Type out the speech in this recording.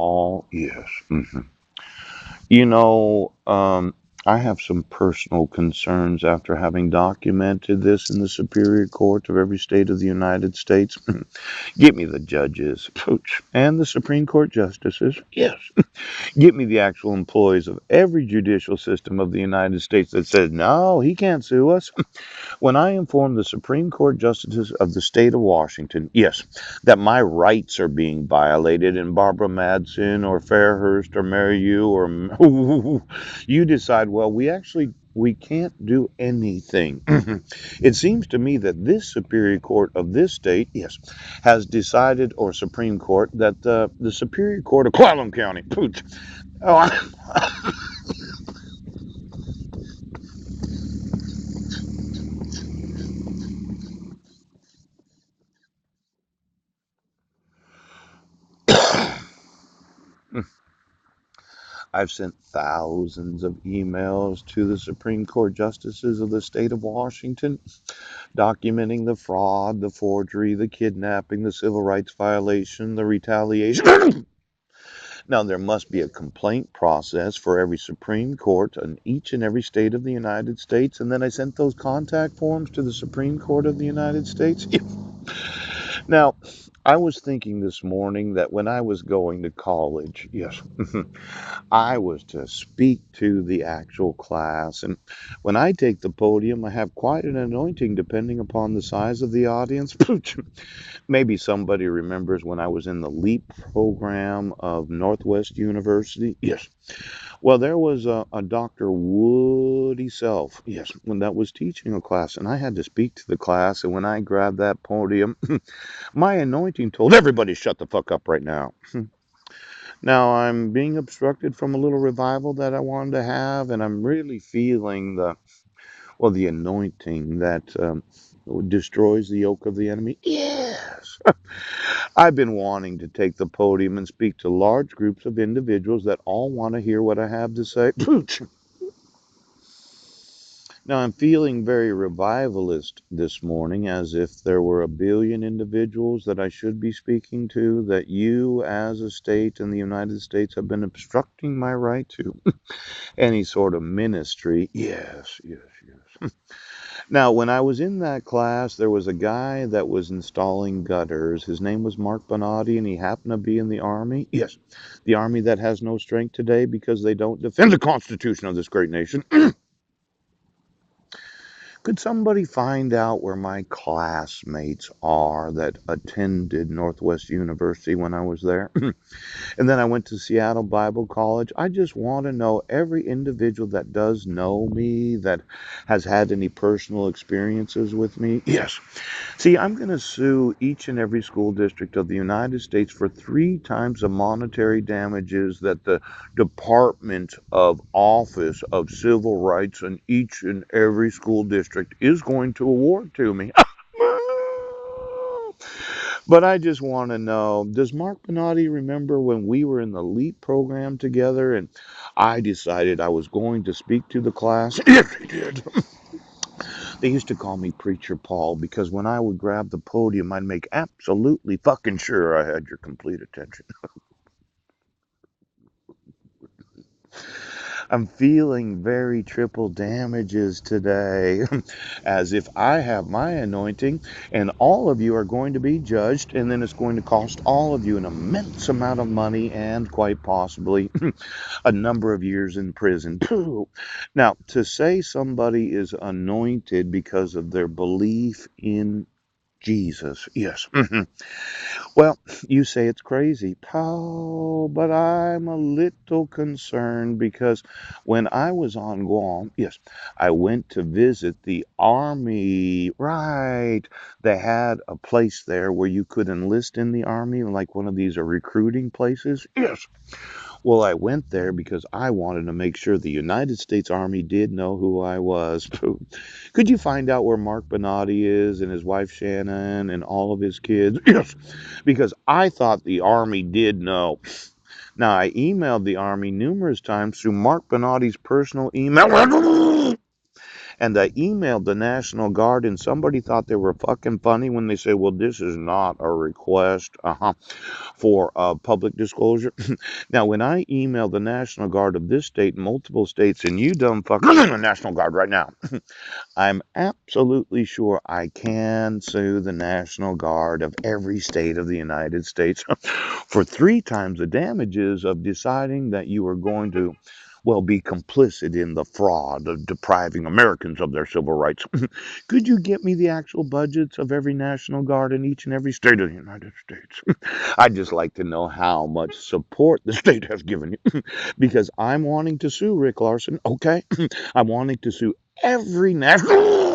Paul. Yes. You know, I have some personal concerns after having documented this in the Superior Court of every state of the United States. Get me the judges, pooch, and the Supreme Court justices. Yes. Get me the actual employees of every judicial system of the United States that says, no, he can't sue us. When I inform the Supreme Court justices of the state of Washington, yes, that my rights are being violated, and Barbara Madsen or Fairhurst or Mary You or you decide, well, we can't do anything. It seems to me that this Superior Court of this state, yes, has decided, or Supreme Court, that the Superior Court of Clallam County, pooch, oh, I've sent thousands of emails to the Supreme Court justices of the state of Washington documenting the fraud, the forgery, the kidnapping, the civil rights violation, the retaliation. Now, there must be a complaint process for every Supreme Court in each and every state of the United States. And then I sent those contact forms to the Supreme Court of the United States. Now, I was thinking this morning that when I was going to college, yes, I was to speak to the actual class. And when I take the podium, I have quite an anointing depending upon the size of the audience. Maybe somebody remembers when I was in the LEAP program of Northwest University. Yes. Well, there was a Dr. Woody Self, yes, when that was teaching a class, and I had to speak to the class. And when I grabbed that podium, my anointing told everybody shut the fuck up right now. Now I'm being obstructed from a little revival that I wanted to have, and I'm really feeling the anointing that destroys the yoke of the enemy. Yes. I've been wanting to take the podium and speak to large groups of individuals that all want to hear what I have to say. Now, I'm feeling very revivalist this morning, as if there were a billion individuals that I should be speaking to, that you, as a state in the United States, have been obstructing my right to any sort of ministry. Yes, yes, yes. Now, when I was in that class, there was a guy that was installing gutters. His name was Mark Bonatti, and he happened to be in the Army. Yes, the Army that has no strength today because they don't defend the Constitution of this great nation. Could somebody find out where my classmates are that attended Northwest University when I was there? And then I went to Seattle Bible College. I just want to know every individual that does know me, that has had any personal experiences with me. Yes. See, I'm going to sue each and every school district of the United States for 3 times the monetary damages that the Department of Office of Civil Rights in each and every school district is going to award to me. But I just want to know, does Mark Bonatti remember when we were in the LEAP program together and I decided I was going to speak to the class? Yes, he did. They used to call me Preacher Paul because when I would grab the podium, I'd make absolutely fucking sure I had your complete attention. I'm feeling very triple damages today, as if I have my anointing and all of you are going to be judged, and then it's going to cost all of you an immense amount of money and quite possibly a number of years in prison. Now, to say somebody is anointed because of their belief in Jesus, yes. Well, you say it's crazy, pal, but I'm a little concerned because when I was on Guam, yes, I went to visit the Army. Right. They had a place there where you could enlist in the Army, like one of these are recruiting places. Yes. Well, I went there because I wanted to make sure the United States Army did know who I was. Could you find out where Mark Bonatti is and his wife Shannon and all of his kids? Yes, because I thought the Army did know. Now, I emailed the Army numerous times through Mark Bonatti's personal email. And I emailed the National Guard, and somebody thought they were fucking funny when they say, well, this is not a request for public disclosure. Now, when I email the National Guard of this state, multiple states, and you dumb fuck, the National Guard right now, I'm absolutely sure I can sue the National Guard of every state of the United States for three times the damages of deciding that you are going to, well, be complicit in the fraud of depriving Americans of their civil rights. Could you get me the actual budgets of every National Guard in each and every state of the United States? I'd just like to know how much support the state has given you because I'm wanting to sue Rick Larson, okay? I'm wanting to sue every national